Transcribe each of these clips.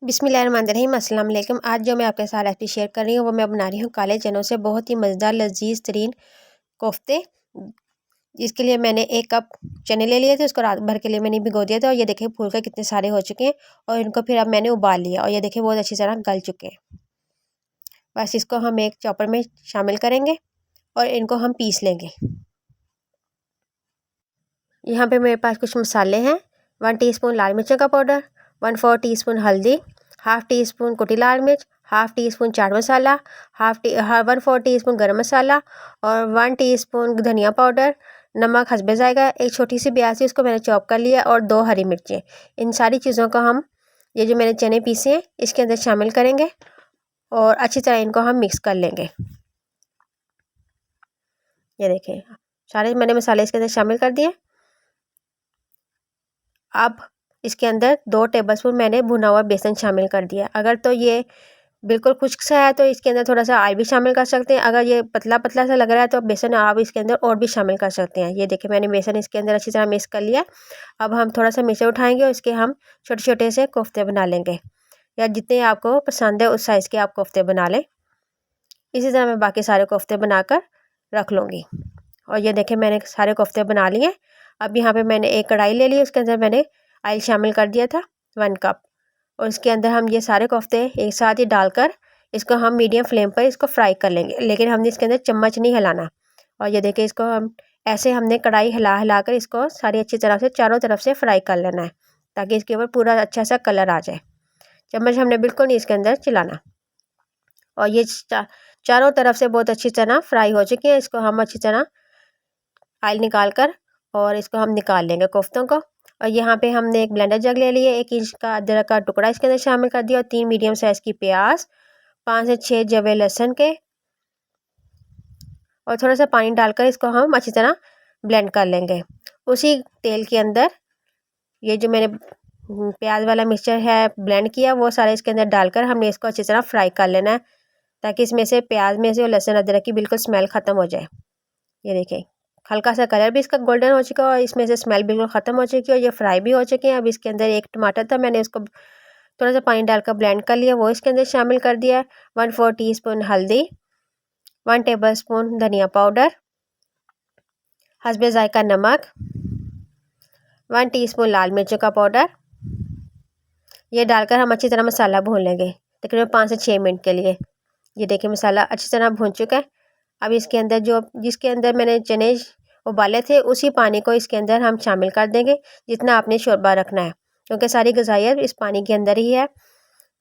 बिस्मिल्लाहिर्रहमानिर्रहीम अस्सलाम वालेकुम। आज जो मैं आपके साथ रेसिपी शेयर कर रही हूँ वो मैं बना रही हूँ काले चनों से बहुत ही मज़ेदार लजीज तरीन कोफ्ते। इसके लिए मैंने 1 कप चने ले लिए थे, उसको रात भर के लिए मैंने भिगो दिया था और ये देखिए फूल कर कितने सारे हो चुके हैं और इनको फिर अब मैंने उबाल लिया और ये देखिए बहुत अच्छी तरह गल चुके हैं। बस इसको हम एक चॉपर में शामिल करेंगे और इनको हम पीस लेंगे। यहाँ पे मेरे पास कुछ मसाले हैं। 1 टीस्पून लाल मिर्च का पाउडर, 1/4 टीस्पून हल्दी, 1/2 टीस्पून कुटी लाल मिर्च, 1/2 टीस्पून चाट मसाला, 1/4 टीस्पून गरम मसाला और 1 टीस्पून धनिया पाउडर, नमक हस्बे जायका, एक छोटी सी प्याज थी उसको मैंने चॉप कर लिया और 2 हरी मिर्चें। इन सारी चीज़ों को हम ये जो मैंने चने पीसे हैं इसके अंदर शामिल करेंगे और अच्छी तरह इनको हम मिक्स कर लेंगे। ये देखें सारे मैंने मसाले इसके अंदर शामिल कर दिए। अब इसके अंदर 2 टेबलस्पून मैंने भुना हुआ बेसन शामिल कर दिया। अगर तो ये बिल्कुल खुश्क सा है तो इसके अंदर थोड़ा सा ऑयल भी शामिल कर सकते हैं। अगर ये पतला पतला सा लग रहा है तो बेसन आप इसके अंदर और भी शामिल कर सकते हैं। ये देखिए मैंने बेसन इसके अंदर अच्छी तरह मिक्स कर लिया। अब हम थोड़ा सा मिक्सर उठाएंगे और इसके हम छोटे छोटे से कोफ्ते बना लेंगे, या जितने आपको पसंद है उस साइज़ के आप कोफ्ते बना लें। इसी तरह मैं बाकी सारे कोफ्ते बनाकर रख लूँगी। और ये देखें मैंने सारे कोफ्ते बना लिए। अब यहाँ पे मैंने एक कढ़ाई ले ली, उसके अंदर मैंने ऑयल शामिल कर दिया था 1 कप और इसके अंदर हम ये सारे कोफ्ते एक साथ ही डालकर इसको हम मीडियम फ्लेम पर इसको फ्राई कर लेंगे, लेकिन हमने इसके अंदर चम्मच नहीं हिलाना। और ये देखिए इसको हम ऐसे हमने कढ़ाई हिला हिला कर इसको सारी अच्छी तरह से चारों तरफ से फ्राई कर लेना है ताकि इसके ऊपर पूरा अच्छा सा कलर आ जाए। चम्मच हमने बिल्कुल नहीं इसके अंदर चलाना। और ये चारों तरफ से बहुत अच्छी तरह फ्राई हो चुकी है। इसको हम अच्छी तरह ऑयल निकाल कर और इसको हम निकाल लेंगे कोफ्तों को। और यहाँ पे हमने एक ब्लेंडर जग ले लिया, 1 इंच का अदरक का टुकड़ा इसके अंदर शामिल कर दिया और 3 मीडियम साइज़ की प्याज, 5 से 6 जवे लहसुन के और थोड़ा सा पानी डालकर इसको हम अच्छी तरह ब्लेंड कर लेंगे। उसी तेल के अंदर ये जो मैंने प्याज वाला मिक्सचर है ब्लेंड किया वो सारा इसके अंदर डालकर हमने इसको अच्छी तरह फ्राई कर लेना है ताकि इसमें से प्याज में से और लहसुन अदरक की बिल्कुल स्मेल ख़त्म हो जाए। ये देखिए हल्का सा कलर भी इसका गोल्डन हो चुका है और इसमें से स्मेल बिल्कुल ख़त्म हो चुकी है और ये फ्राई भी हो चुके हैं। अब इसके अंदर एक टमाटर था, मैंने इसको थोड़ा सा पानी डालकर ब्लेंड कर लिया, वो इसके अंदर शामिल कर दिया है। 1/4 टीस्पून हल्दी, 1 टेबलस्पून धनिया पाउडर, हस्बे जायका नमक, 1 टीस्पून लाल मिर्चों का पाउडर। ये डालकर हम अच्छी तरह मसाला भून लेंगे तकरीबन 5 से 6 मिनट के लिए। ये देखिए मसाला अच्छी तरह भून चुका है। अब इसके अंदर जिसके अंदर मैंने चने उबाले थे उसी पानी को इसके अंदर हम शामिल कर देंगे जितना आपने शोरबा रखना है, क्योंकि सारी ग़िज़ाइयत इस पानी के अंदर ही है।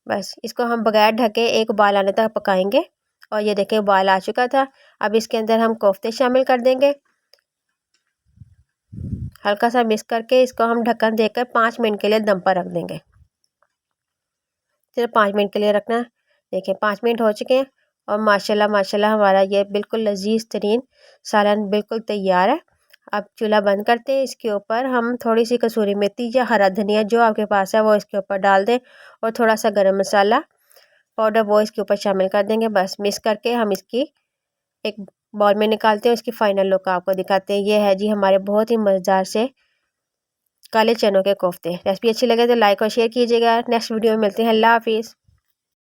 बस इसको हम बगैर ढके एक उबाल आने तक पकाएंगे। और ये देखिए उबाल आ चुका था। अब इसके अंदर हम कोफ्ते शामिल कर देंगे, हल्का सा मिक्स करके इसको हम ढक्कन देकर 5 मिनट के लिए दम पर रख देंगे। सिर्फ 5 मिनट के लिए रखना है। देखिए 5 मिनट हो चुके हैं और माशाल्लाह माशाल्लाह हमारा ये बिल्कुल लजीज तरीन सालन बिल्कुल तैयार है। अब चूल्हा बंद करते हैं। इसके ऊपर हम थोड़ी सी कसूरी मेथी या हरा धनिया जो आपके पास है वो इसके ऊपर डाल दें और थोड़ा सा गरम मसाला पाउडर वो इसके ऊपर शामिल कर देंगे। बस मिक्स करके हम इसकी एक बाउल में निकालते हैं, उसकी फ़ाइनल लुक आपको दिखाते हैं। ये है जी हमारे बहुत ही मज़ेदार से काले चनों के कोफ्ते। रेसिपी अच्छी लगे तो लाइक और शेयर कीजिएगा। नेक्स्ट वीडियो में मिलते हैं। अल्लाह हाफिज़।